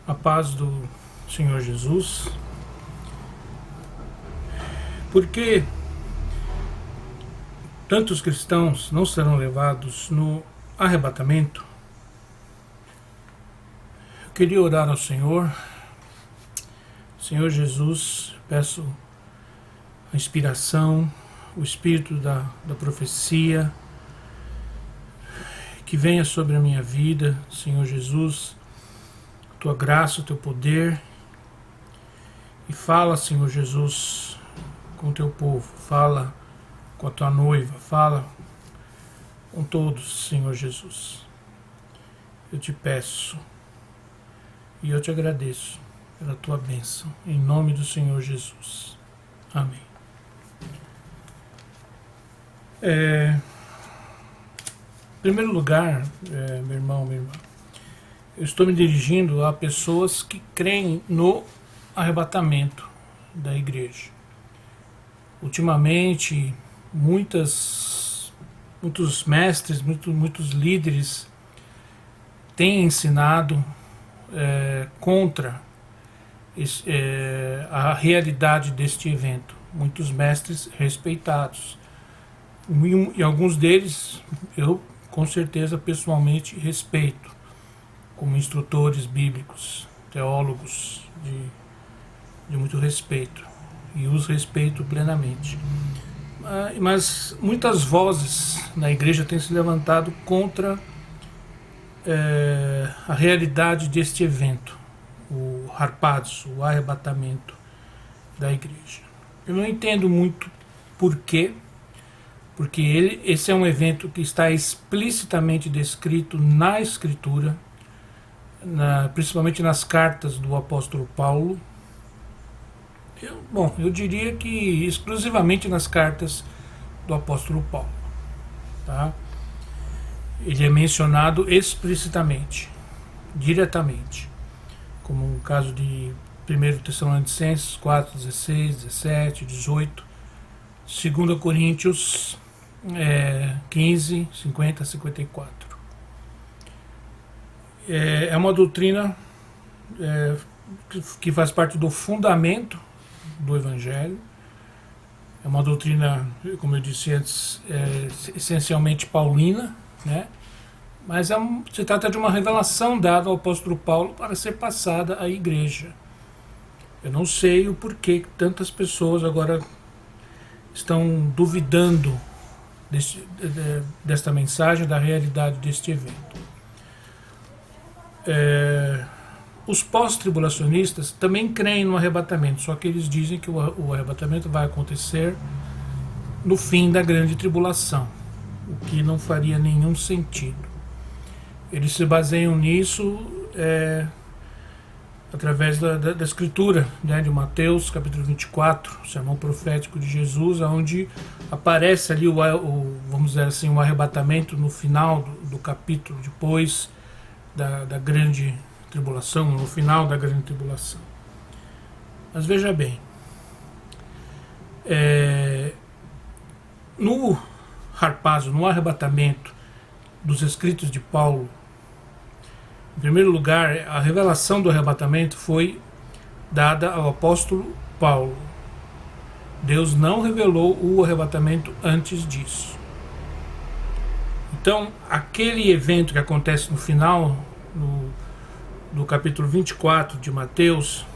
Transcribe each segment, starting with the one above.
A paz do Senhor Jesus. Porque tantos cristãos não serão levados no arrebatamento? Eu queria orar ao Senhor. Senhor Jesus, peço a inspiração, o espírito da profecia, que venha sobre a minha vida, Senhor Jesus, tua graça, o teu poder, e fala, Senhor Jesus, com o teu povo, fala com a tua noiva, fala com todos, Senhor Jesus. Eu te peço e eu te agradeço pela tua bênção, em nome do Senhor Jesus. Amém. Em primeiro lugar, meu irmão, minha irmã, eu estou me dirigindo a pessoas que creem no arrebatamento da igreja. Ultimamente, muitos mestres, muitos líderes têm ensinado contra a realidade deste evento. Muitos mestres respeitados. E alguns deles eu, com certeza, pessoalmente respeito, como instrutores bíblicos, teólogos de muito respeito, e os respeito plenamente. Mas muitas vozes na igreja têm se levantado contra a realidade deste evento, o harpazo, o arrebatamento da igreja. Eu não entendo muito por quê, porque esse é um evento que está explicitamente descrito na Escritura, principalmente nas cartas do apóstolo Paulo. Eu diria que exclusivamente nas cartas do apóstolo Paulo. Tá? Ele é mencionado explicitamente, diretamente, como no caso de 1 Tessalonicenses 4, 16, 17, 18, 2 Coríntios 15, 50, 54. É uma doutrina que faz parte do fundamento do Evangelho. É uma doutrina, como eu disse antes, essencialmente paulina, né? Mas se trata de uma revelação dada ao apóstolo Paulo para ser passada à igreja. Eu não sei o porquê que tantas pessoas agora estão duvidando desta mensagem, da realidade deste evento. Os pós-tribulacionistas também creem no arrebatamento, só que eles dizem que o arrebatamento vai acontecer no fim da grande tribulação, o que não faria nenhum sentido. Eles se baseiam nisso através da escritura, né, de Mateus, capítulo 24, o sermão profético de Jesus, onde aparece ali vamos dizer assim, o arrebatamento no final do capítulo, depois da grande tribulação, no final da grande tribulação. Mas veja bem, no harpazo, no arrebatamento dos escritos de Paulo, em primeiro lugar, a revelação do arrebatamento foi dada ao apóstolo Paulo. Deus não revelou o arrebatamento antes disso. Então, aquele evento que acontece no final do capítulo 24 de Mateus,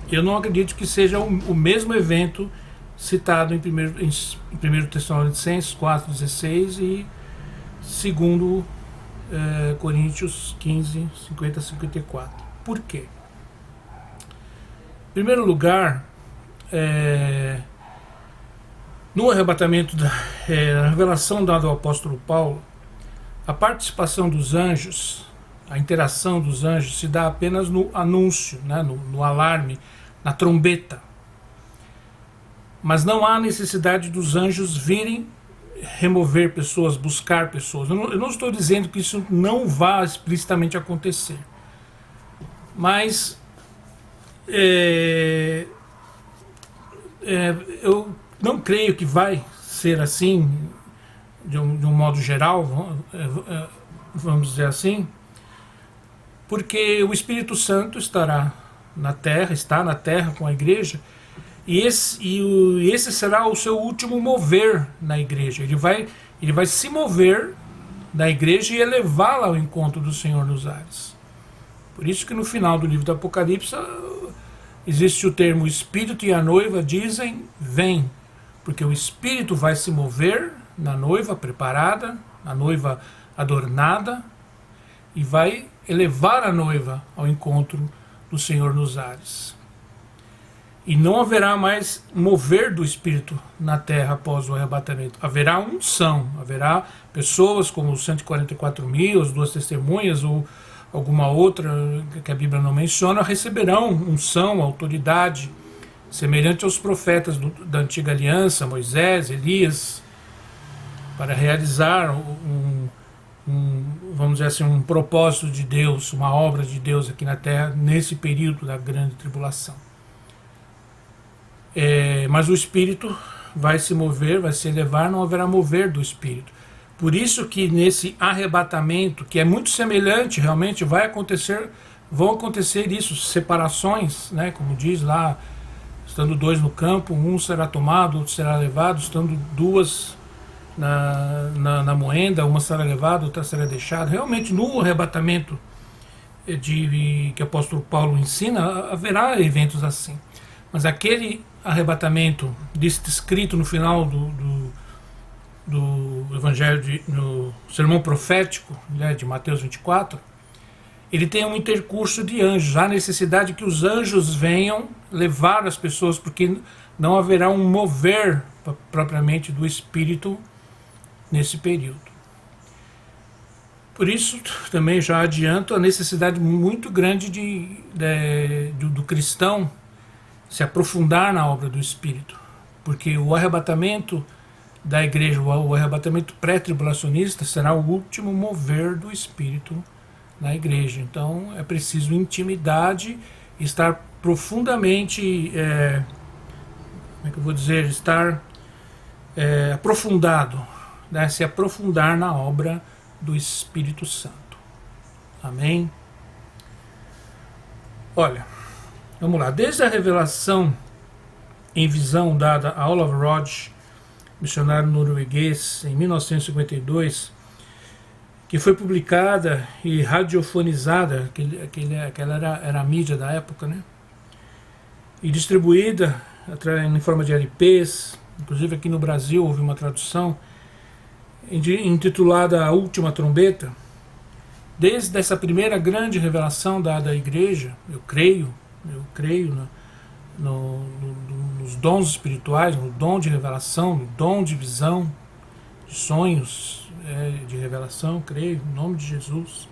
eu não acredito que seja o mesmo evento citado em 1 Tessalonicenses 4,16 e 2 Coríntios 15, 50, 54. Por quê? Em primeiro lugar, no arrebatamento da revelação dada ao apóstolo Paulo, a participação dos anjos, a interação dos anjos se dá apenas no anúncio, né, no alarme, na trombeta. Mas não há necessidade dos anjos virem remover pessoas, buscar pessoas. Eu não estou dizendo que isso não vá explicitamente acontecer. Mas eu não creio que vai ser assim, de um modo geral, vamos dizer assim, Porque o Espírito Santo estará na terra, está na terra com a igreja, e esse será o seu último mover na igreja. Ele vai se mover da igreja e elevá-la ao encontro do Senhor nos ares. Por isso que no final do livro do Apocalipse existe o termo: o Espírito e a noiva dizem, vem. Porque o Espírito vai se mover na noiva preparada, na noiva adornada, e vai elevar a noiva ao encontro do Senhor nos ares. E não haverá mais mover do Espírito na terra após o arrebatamento. Haverá unção, haverá pessoas como os 144.000, as 2 testemunhas ou alguma outra que a Bíblia não menciona, receberão unção, autoridade, semelhante aos profetas da antiga aliança, Moisés, Elias, para realizar vamos dizer assim, um propósito de Deus, uma obra de Deus aqui na terra, nesse período da grande tribulação. Mas o Espírito vai se mover, vai se elevar, não haverá mover do Espírito. Por isso que nesse arrebatamento, que é muito semelhante, realmente vão acontecer isso, separações, né, como diz lá, estando 2 no campo, um será tomado, outro será levado, estando 2 na moenda, uma será levada, outra será deixada. Realmente no arrebatamento que o apóstolo Paulo ensina, haverá eventos assim. Mas aquele arrebatamento descrito no final do Evangelho, no sermão profético, né, de Mateus 24, ele tem um intercurso de anjos. Há necessidade que os anjos venham levar as pessoas, porque não haverá um mover propriamente do Espírito nesse período. Por isso, também já adianto a necessidade muito grande do cristão se aprofundar na obra do Espírito, porque o arrebatamento da igreja, o arrebatamento pré-tribulacionista, será o último mover do Espírito na igreja. Então é preciso intimidade, estar profundamente, como é que eu vou dizer, estar aprofundado, né? Se aprofundar na obra do Espírito Santo. Amém? Olha, vamos lá. Desde a revelação em visão dada a Olav Rod, missionário norueguês, em 1952, que foi publicada e radiofonizada, aquela era a mídia da época, né? E distribuída em forma de LPs, inclusive aqui no Brasil houve uma tradução intitulada A Última Trombeta. Desde essa primeira grande revelação dada à igreja, eu creio nos dons espirituais, no dom de revelação, no dom de visão, de sonhos, de revelação, creio, em nome de Jesus.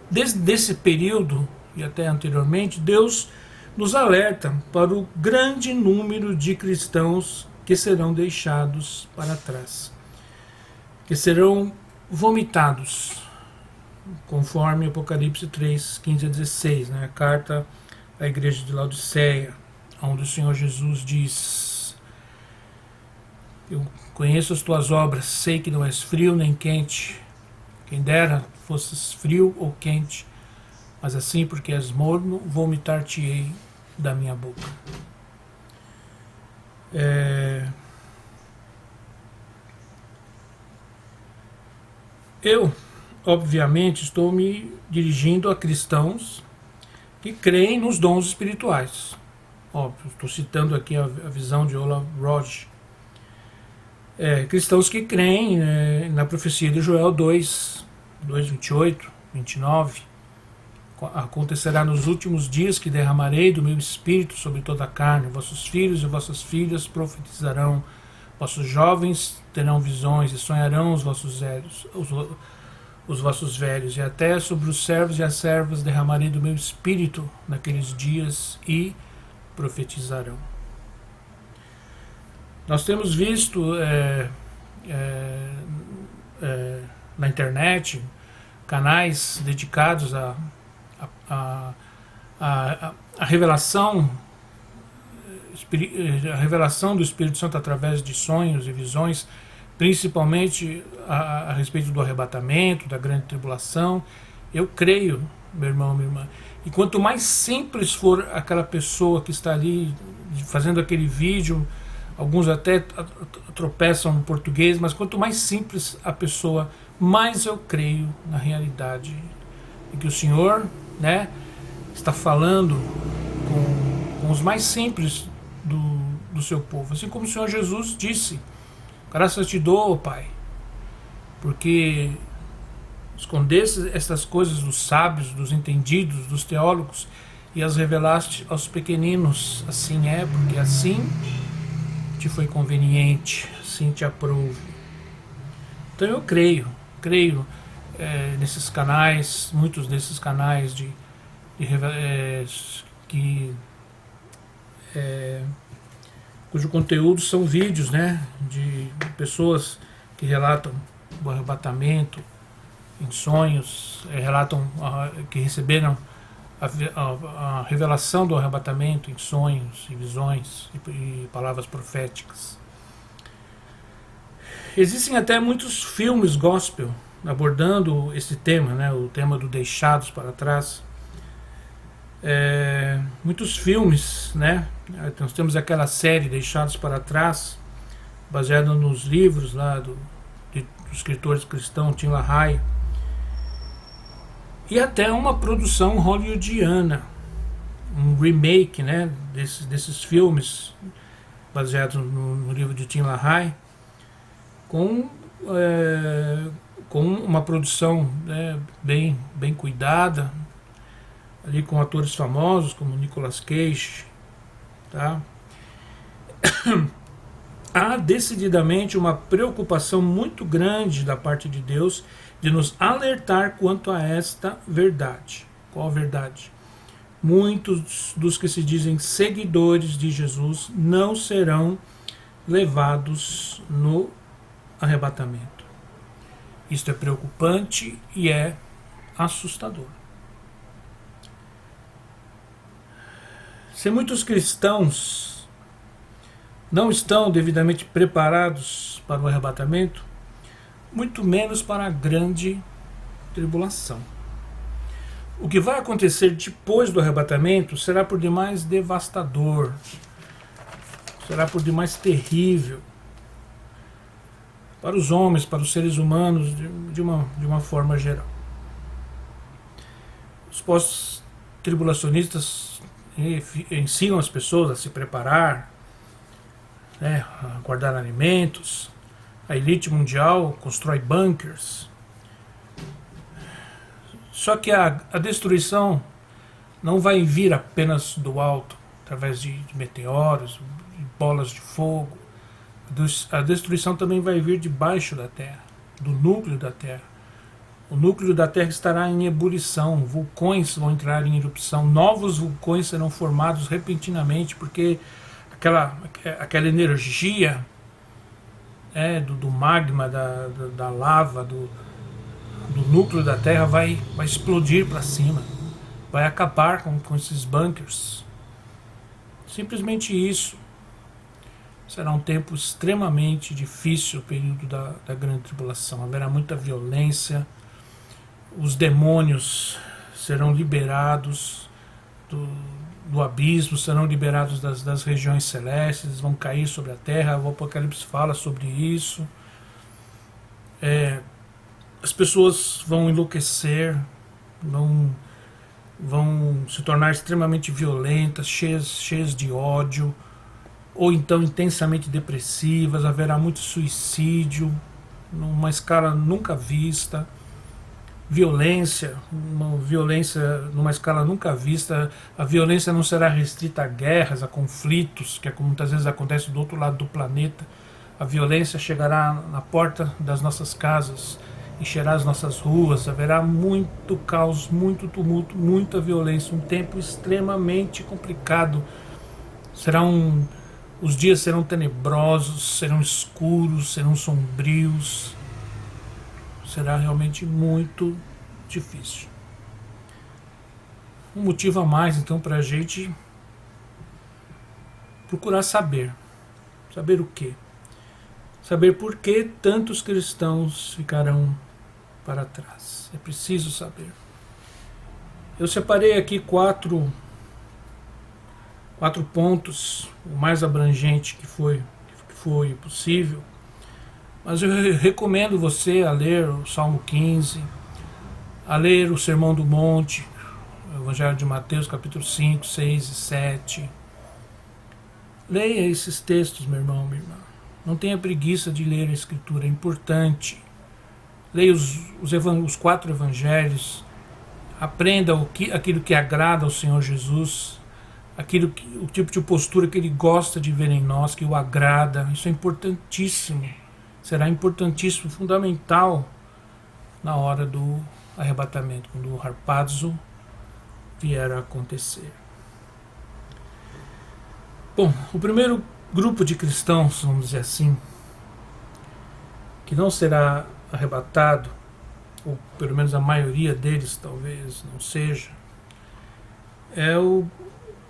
Desde esse período e até anteriormente, Deus nos alerta para o grande número de cristãos que serão deixados para trás, que serão vomitados, conforme Apocalipse 3, 15 a 16, né? A carta à igreja de Laodiceia, onde o Senhor Jesus diz: eu conheço as tuas obras, sei que não és frio nem quente, quem dera fosses frio ou quente, mas assim porque és morno, vomitar-te-ei da minha boca. Eu, obviamente, estou me dirigindo a cristãos que creem nos dons espirituais. Óbvio, estou citando aqui a visão de Olav Rod. Cristãos que creem na profecia de Joel 2, 28, 29. Acontecerá nos últimos dias que derramarei do meu espírito sobre toda a carne. Vossos filhos e vossas filhas profetizarão. Vossos jovens terão visões e sonharão os vossos velhos. Os vossos velhos, e até sobre os servos e as servas derramarei do meu espírito naqueles dias e profetizarão. Nós temos visto na internet canais dedicados à revelação, a revelação do Espírito Santo através de sonhos e visões, principalmente a respeito do arrebatamento, da grande tribulação. Eu creio, meu irmão, minha irmã. E quanto mais simples for aquela pessoa que está ali fazendo aquele vídeo, alguns até tropeçam no português, mas quanto mais simples a pessoa, mais eu creio na realidade em que o Senhor, né, está falando com os mais simples do seu povo. Assim como o Senhor Jesus disse: graças te dou, Pai, porque escondeste estas coisas dos sábios, dos entendidos, dos teólogos, e as revelaste aos pequeninos. Assim é, porque assim te foi conveniente, assim te aprouve. Então eu creio nesses canais, muitos desses canais cujo conteúdo são vídeos, né, de pessoas que relatam o arrebatamento em sonhos, relatam que receberam a revelação do arrebatamento em sonhos e visões e palavras proféticas. Existem até muitos filmes gospel abordando esse tema, né, o tema do deixados para trás. Muitos filmes, né? Nós temos aquela série Deixados para Trás, baseada nos livros lá do escritor cristão Tim LaHaye, e até uma produção hollywoodiana, um remake, né, desses filmes baseados no livro de Tim LaHaye, com uma produção, né, bem cuidada, ali com atores famosos como Nicolas Cage, tá? Há decididamente uma preocupação muito grande da parte de Deus de nos alertar quanto a esta verdade. Qual a verdade? Muitos dos que se dizem seguidores de Jesus não serão levados no arrebatamento. Isto é preocupante e é assustador. Se muitos cristãos não estão devidamente preparados para o arrebatamento, muito menos para a grande tribulação. O que vai acontecer depois do arrebatamento será por demais devastador, será por demais terrível para os homens, para os seres humanos, de uma forma geral. Os pós-tribulacionistas ensinam as pessoas a se preparar, né, a guardar alimentos. A elite mundial constrói bunkers. Só que a destruição não vai vir apenas do alto, através de meteoros, de bolas de fogo. A destruição também vai vir debaixo da terra, do núcleo da terra. O núcleo da Terra estará em ebulição, vulcões vão entrar em erupção, novos vulcões serão formados repentinamente, porque aquela energia do magma, da lava, do núcleo da Terra vai explodir para cima, vai acabar com esses bunkers. Simplesmente isso. Será um tempo extremamente difícil, o período da grande tribulação. Haverá muita violência. Os demônios serão liberados do abismo, serão liberados das regiões celestes, vão cair sobre a terra. O Apocalipse fala sobre isso. As pessoas vão enlouquecer, vão se tornar extremamente violentas, cheias de ódio, ou então intensamente depressivas. Haverá muito suicídio, numa escala nunca vista. Uma violência numa escala nunca vista. A violência não será restrita a guerras, a conflitos, que é como muitas vezes acontece do outro lado do planeta. A violência chegará na porta das nossas casas, encherá as nossas ruas. Haverá muito caos, muito tumulto, muita violência, um tempo extremamente complicado. Os dias serão tenebrosos, serão escuros, serão sombrios. Será realmente muito difícil. Um motivo a mais, então, para a gente procurar saber. Saber o quê? saber por que tantos cristãos ficarão para trás. É preciso saber. Eu separei aqui quatro pontos, o mais abrangente que foi possível, mas eu recomendo você a ler o Salmo 15, a ler o Sermão do Monte, o Evangelho de Mateus, capítulo 5, 6 e 7. Leia esses textos, meu irmão, minha irmã. Não tenha preguiça de ler a Escritura, é importante. Leia os 4 evangelhos, aprenda aquilo que agrada ao Senhor Jesus, o tipo de postura que Ele gosta de ver em nós, que o agrada. Isso é importantíssimo. Será importantíssimo, fundamental na hora do arrebatamento, quando o harpazo vier a acontecer. Bom, o primeiro grupo de cristãos, vamos dizer assim, que não será arrebatado, ou pelo menos a maioria deles talvez não seja,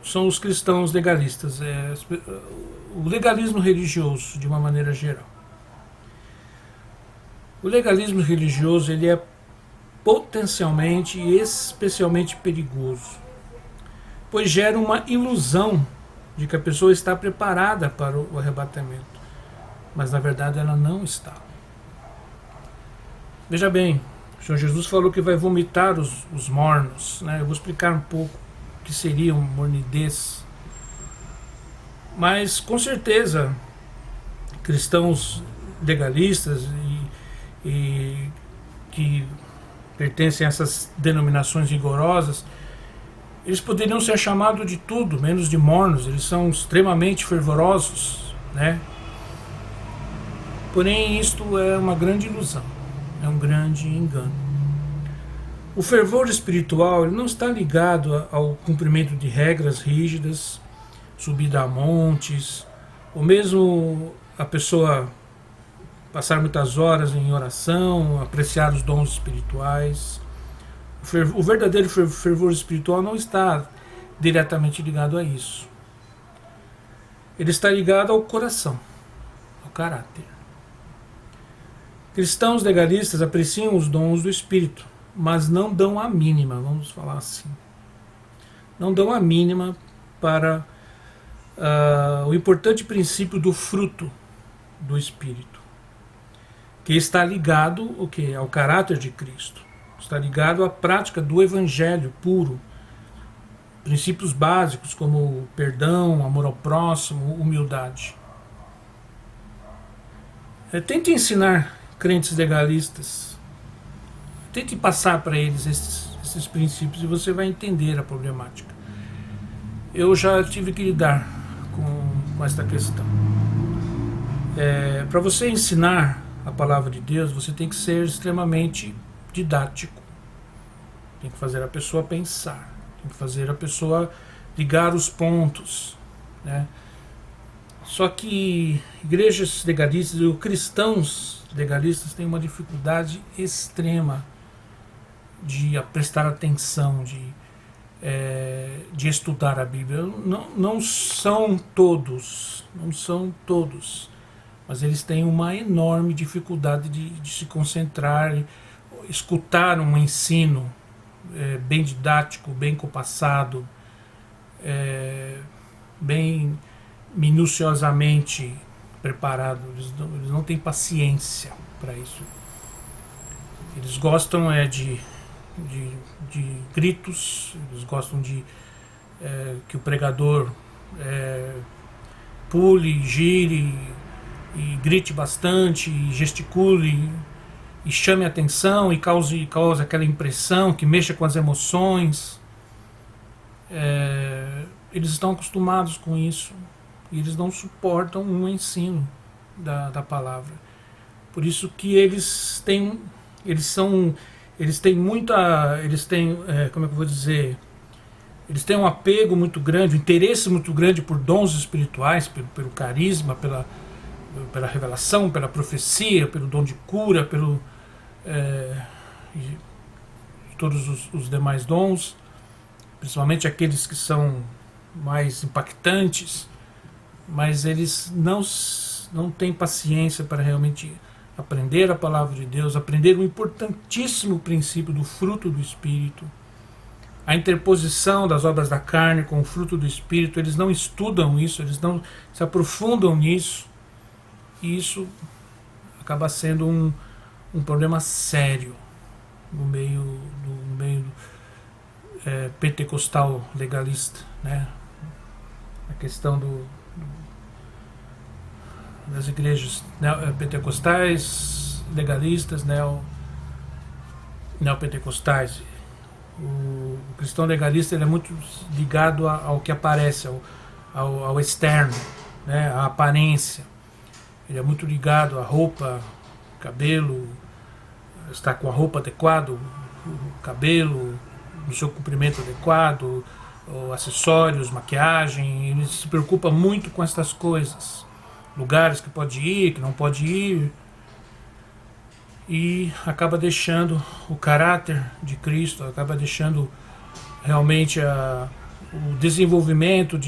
são os cristãos legalistas, o legalismo religioso de uma maneira geral. O legalismo religioso ele é potencialmente e especialmente perigoso, pois gera uma ilusão de que a pessoa está preparada para o arrebatamento, mas na verdade ela não está. Veja bem, o Senhor Jesus falou que vai vomitar os mornos, né? Eu vou explicar um pouco o que seria um mornidez, mas com certeza cristãos legalistas e que pertencem a essas denominações rigorosas, eles poderiam ser chamados de tudo, menos de mornos. Eles são extremamente fervorosos, né? Porém, isto é uma grande ilusão, é um grande engano. O fervor espiritual ele não está ligado ao cumprimento de regras rígidas, subida a montes, ou mesmo a pessoa passar muitas horas em oração, apreciar os dons espirituais. O verdadeiro fervor espiritual não está diretamente ligado a isso. Ele está ligado ao coração, ao caráter. Cristãos legalistas apreciam os dons do Espírito, mas não dão a mínima, vamos falar assim. Não dão a mínima para o importante princípio do fruto do Espírito, que está ligado ao caráter de Cristo, está ligado à prática do Evangelho puro, princípios básicos como perdão, amor ao próximo, humildade. Tente ensinar crentes legalistas, tente passar para eles esses princípios e você vai entender a problemática. Eu já tive que lidar com esta questão. Para você ensinar a palavra de Deus, você tem que ser extremamente didático. Tem que fazer a pessoa pensar, tem que fazer a pessoa ligar os pontos, né? Só que igrejas legalistas ou cristãos legalistas têm uma dificuldade extrema de prestar atenção, de estudar a Bíblia. Não são todos, mas eles têm uma enorme dificuldade de se concentrar, escutar um ensino bem didático, bem compassado, bem minuciosamente preparado. Eles não têm paciência para isso. Eles gostam de gritos, eles gostam que o pregador pule, gire e grite bastante, e gesticule e chame a atenção e cause aquela impressão, que mexa com as emoções. Eles estão acostumados com isso e eles não suportam um ensino da palavra. Por isso que eles têm um apego muito grande, um interesse muito grande por dons espirituais, pelo carisma, pela revelação, pela profecia, pelo dom de cura, todos os demais dons, principalmente aqueles que são mais impactantes, mas eles não têm paciência para realmente aprender a palavra de Deus, aprender o importantíssimo princípio do fruto do Espírito, a interposição das obras da carne com o fruto do Espírito. Eles não estudam isso, eles não se aprofundam nisso, e isso acaba sendo um problema sério no meio pentecostal legalista, né? A questão das igrejas pentecostais, legalistas, neopentecostais. O cristão legalista, ele é muito ligado ao que aparece, ao externo, né? À aparência. Ele é muito ligado à roupa, cabelo, estar com a roupa adequada, o cabelo no seu comprimento adequado, acessórios, maquiagem. Ele se preocupa muito com essas coisas, lugares que pode ir, que não pode ir, e acaba deixando o caráter de Cristo, acaba deixando realmente o desenvolvimento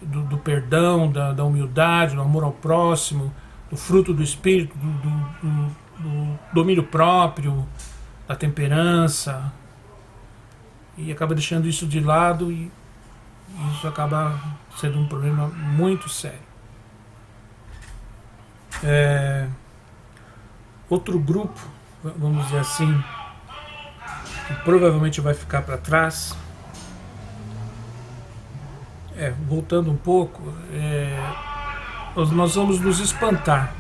do perdão, da humildade, do amor ao próximo, do fruto do Espírito, do domínio próprio, da temperança, e acaba deixando isso de lado, e isso acaba sendo um problema muito sério. Outro grupo, vamos dizer assim, que provavelmente vai ficar para trás, voltando um pouco, nós vamos nos espantar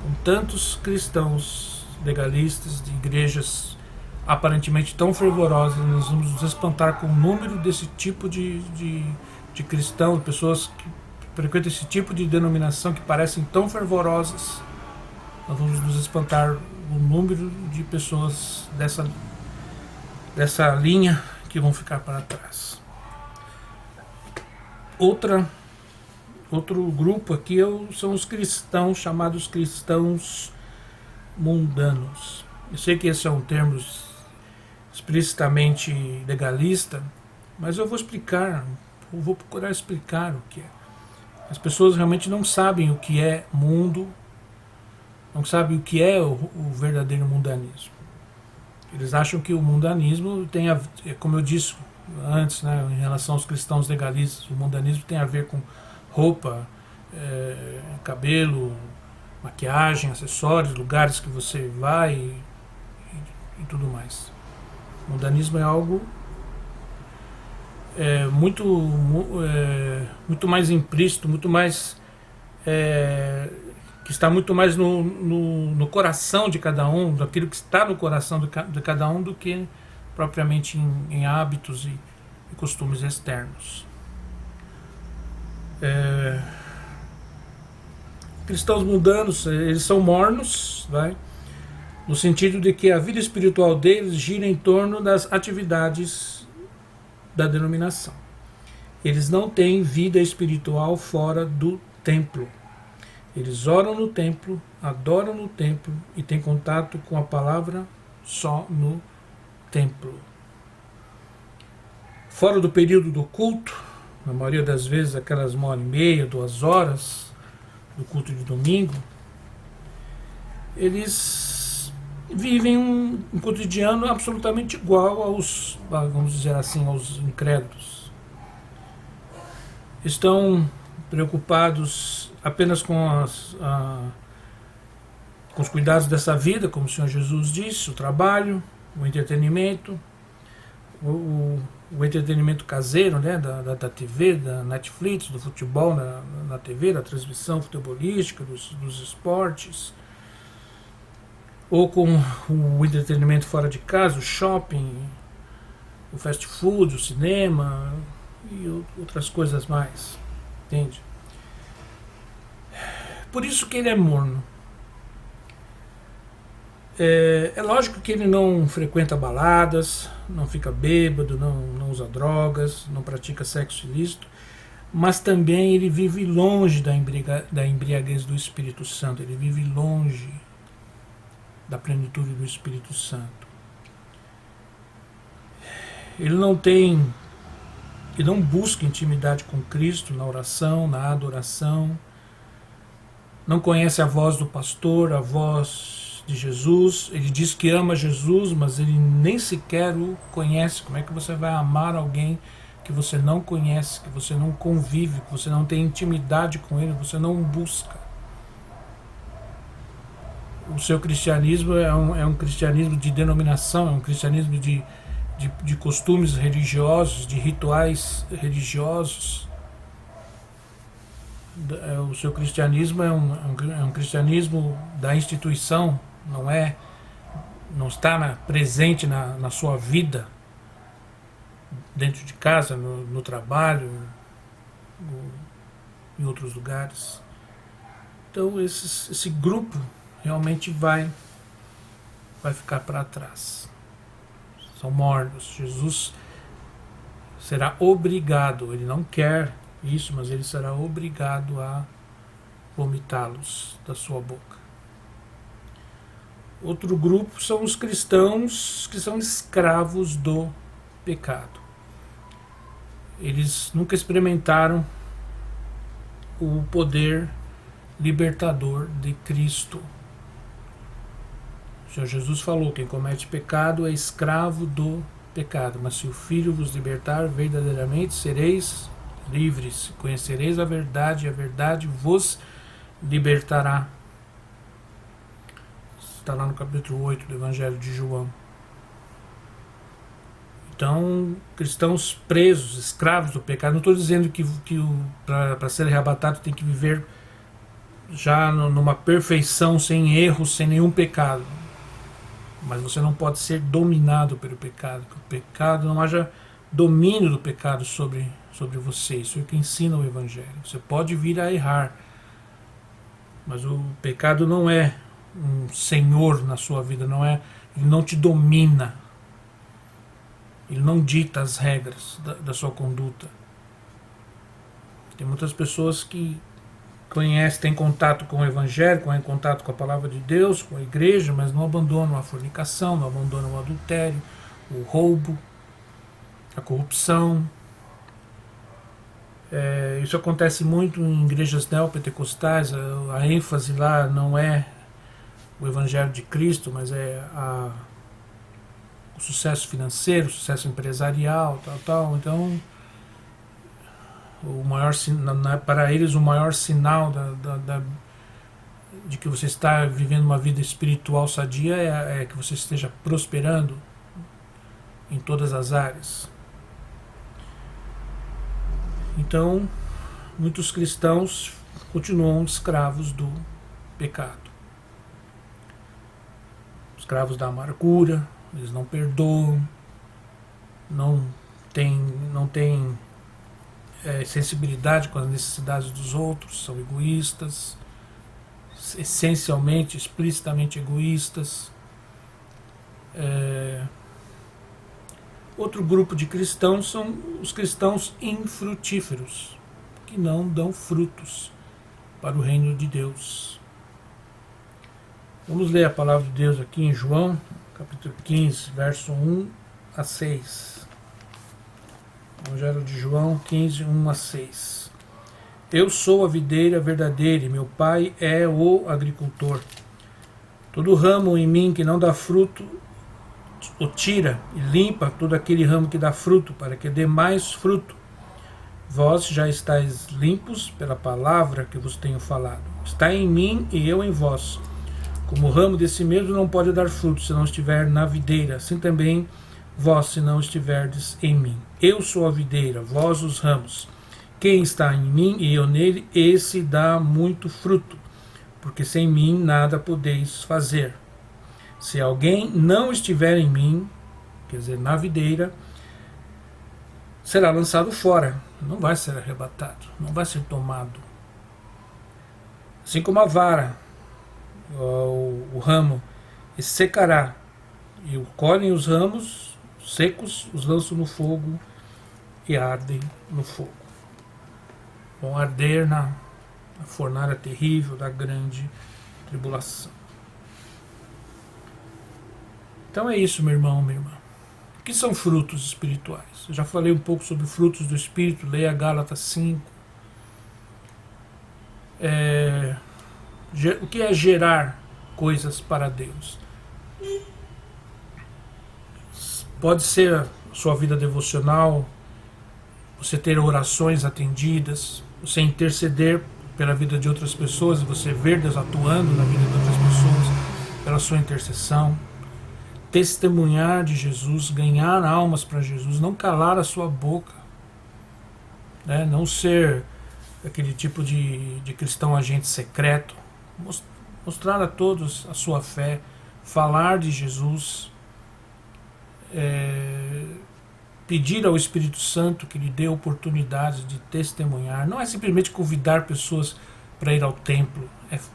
com tantos cristãos legalistas de igrejas aparentemente tão fervorosas. Nós vamos nos espantar com o número desse tipo de cristãos, pessoas que frequentam esse tipo de denominação, que parecem tão fervorosas. Nós vamos nos espantar o número de pessoas dessa linha que vão ficar para trás. Outro grupo aqui são os cristãos, chamados cristãos mundanos. Eu sei que esse é um termo explicitamente legalista, mas eu vou procurar explicar o que é. As pessoas realmente não sabem o que é mundo, não sabem o que é o verdadeiro mundanismo. Eles acham que o mundanismo tem como eu disse antes, né, em relação aos cristãos legalistas, o mundanismo tem a ver com roupa, cabelo, maquiagem, acessórios, lugares que você vai e tudo mais. O mundanismo é algo muito mais implícito, muito mais que está muito mais no coração de cada um, daquilo que está no coração de cada um, do que propriamente em hábitos e costumes externos. Cristãos mundanos, eles são mornos, no sentido de que a vida espiritual deles gira em torno das atividades da denominação. Eles não têm vida espiritual fora do templo. Eles oram no templo, adoram no templo e têm contato com a palavra só no templo. Fora do período do culto, na maioria das vezes aquelas 1h30, 2 horas do culto de domingo, eles vivem um cotidiano absolutamente igual aos, vamos dizer assim, aos incrédulos. Estão preocupados apenas com os cuidados dessa vida, como o Senhor Jesus disse, o trabalho, o entretenimento, o entretenimento caseiro, né, da TV, da Netflix, do futebol na TV, da transmissão futebolística, dos esportes, ou com o entretenimento fora de casa, o shopping, o fast food, o cinema e outras coisas mais, entende? Por isso que ele é morno. É lógico que ele não frequenta baladas, não fica bêbado, não usa drogas, não pratica sexo ilícito, mas também ele vive longe da embriaguez do Espírito Santo, ele vive longe da plenitude do Espírito Santo. Ele não busca intimidade com Cristo na oração, na adoração, não conhece a voz do pastor, a voz de Jesus. Ele diz que ama Jesus, mas ele nem sequer o conhece. Como é que você vai amar alguém que você não conhece, que você não convive, que você não tem intimidade com ele, que você não busca? O seu cristianismo é um cristianismo de denominação, é um cristianismo de costumes religiosos, de rituais religiosos. O seu cristianismo é um cristianismo da instituição, não está presente na sua vida, dentro de casa, no trabalho, em outros lugares. Então esse grupo realmente vai ficar para trás. São mornos. Jesus será obrigado, ele não quer isso, mas ele será obrigado a vomitá-los da sua boca. Outro grupo são os cristãos que são escravos do pecado. Eles nunca experimentaram o poder libertador de Cristo. O Senhor Jesus falou: quem comete pecado é escravo do pecado, mas se o Filho vos libertar, verdadeiramente sereis livres, conhecereis a verdade vos libertará. Está lá no capítulo 8 do Evangelho de João. Então, cristãos presos, escravos do pecado. Não estou dizendo que para ser arrebatado tem que viver já numa perfeição, sem erros, sem nenhum pecado. Mas você não pode ser dominado pelo pecado. Que o pecado, não haja domínio do pecado sobre você. Isso é o que ensina o Evangelho. Você pode vir a errar, mas o pecado não é um senhor na sua vida, ele não te domina, ele não dita as regras da sua conduta. Tem muitas pessoas que conhecem, têm contato com o Evangelho, têm contato com a Palavra de Deus, com a igreja, mas não abandonam a fornicação, não abandonam o adultério, o roubo, a corrupção. Isso acontece muito em igrejas neopentecostais. A ênfase lá não é o Evangelho de Cristo, mas é o sucesso financeiro, o sucesso empresarial, tal. Então, para eles, o maior sinal de que você está vivendo uma vida espiritual sadia é que você esteja prosperando em todas as áreas. Então, muitos cristãos continuam escravos do pecado. Escravos da amargura, eles não perdoam, não têm sensibilidade com as necessidades dos outros, são egoístas, essencialmente, explicitamente egoístas. Outro grupo de cristãos são os cristãos infrutíferos, que não dão frutos para o reino de Deus. Vamos ler a palavra de Deus aqui em João, capítulo 15, verso 1 a 6. Evangelho de João 15, 1 a 6. Eu sou a videira verdadeira e meu pai é o agricultor. Todo ramo em mim que não dá fruto, o tira e limpa todo aquele ramo que dá fruto, para que dê mais fruto. Vós já estáis limpos pela palavra que vos tenho falado. Está em mim e eu em vós. Como o ramo desse mesmo não pode dar fruto se não estiver na videira, assim também vós se não estiverdes em mim. Eu sou a videira, vós os ramos. Quem está em mim e eu nele, esse dá muito fruto, porque sem mim nada podeis fazer. Se alguém não estiver em mim, quer dizer, na videira, será lançado fora, não vai ser arrebatado, não vai ser tomado. Assim como a vara, o ramo, secará, e colhem os ramos secos, os lançam no fogo e ardem no fogo. Vão arder na fornalha terrível da grande tribulação. Então é isso, meu irmão, minha irmã. O que são frutos espirituais? Eu já falei um pouco sobre frutos do Espírito, leia Gálatas 5. O que é gerar coisas para Deus? Pode ser a sua vida devocional, você ter orações atendidas, você interceder pela vida de outras pessoas e você ver Deus atuando na vida de outras pessoas pela sua intercessão. Testemunhar de Jesus, ganhar almas para Jesus, não calar a sua boca, né? Não ser aquele tipo de cristão agente secreto, mostrar a todos a sua fé, falar de Jesus, pedir ao Espírito Santo que lhe dê oportunidades de testemunhar. Não é simplesmente convidar pessoas para ir ao templo,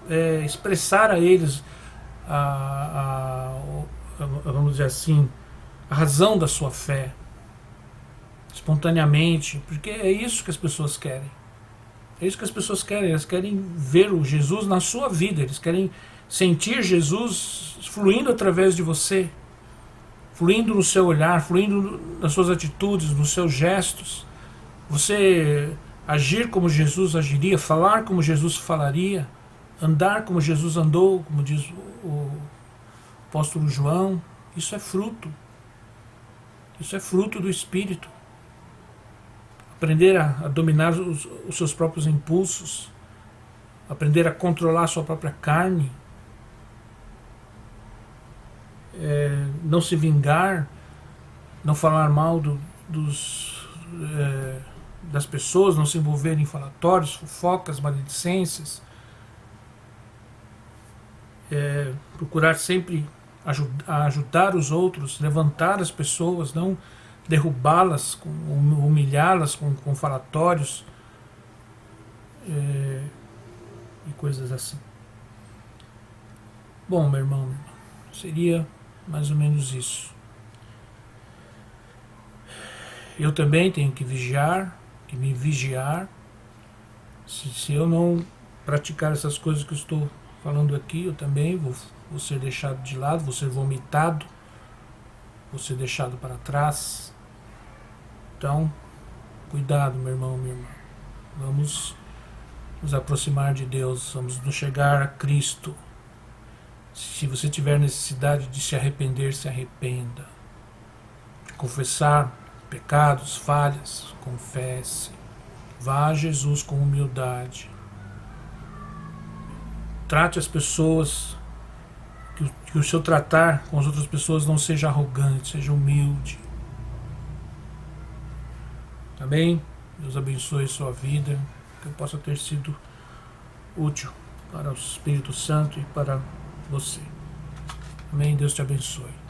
é expressar a eles vamos dizer assim, a razão da sua fé, espontaneamente, porque é isso que as pessoas querem. É isso que as pessoas querem. Elas querem ver o Jesus na sua vida, eles querem sentir Jesus fluindo através de você, fluindo no seu olhar, fluindo nas suas atitudes, nos seus gestos. Você agir como Jesus agiria, falar como Jesus falaria, andar como Jesus andou, como diz o apóstolo João. Isso é fruto. Isso é fruto do Espírito. Aprender a dominar os seus próprios impulsos, aprender a controlar a sua própria carne, não se vingar, não falar mal das pessoas, não se envolver em falatórios, fofocas, maledicências, procurar sempre ajudar os outros, levantar as pessoas, não derrubá-las, humilhá-las com falatórios e coisas assim. Bom, meu irmão, seria mais ou menos isso. Eu também tenho que vigiar, que me vigiar. Se eu não praticar essas coisas que eu estou falando aqui, eu também vou ser deixado de lado, vou ser vomitado, vou ser deixado para trás. Então, cuidado, meu irmão, minha irmã. Vamos nos aproximar de Deus, vamos nos chegar a Cristo. Se você tiver necessidade de se arrepender, se arrependa. De confessar pecados, falhas, confesse. Vá a Jesus com humildade. Trate as pessoas, que o seu tratar com as outras pessoas não seja arrogante, seja humilde. Amém? Deus abençoe sua vida, que eu possa ter sido útil para o Espírito Santo e para você. Amém? Deus te abençoe.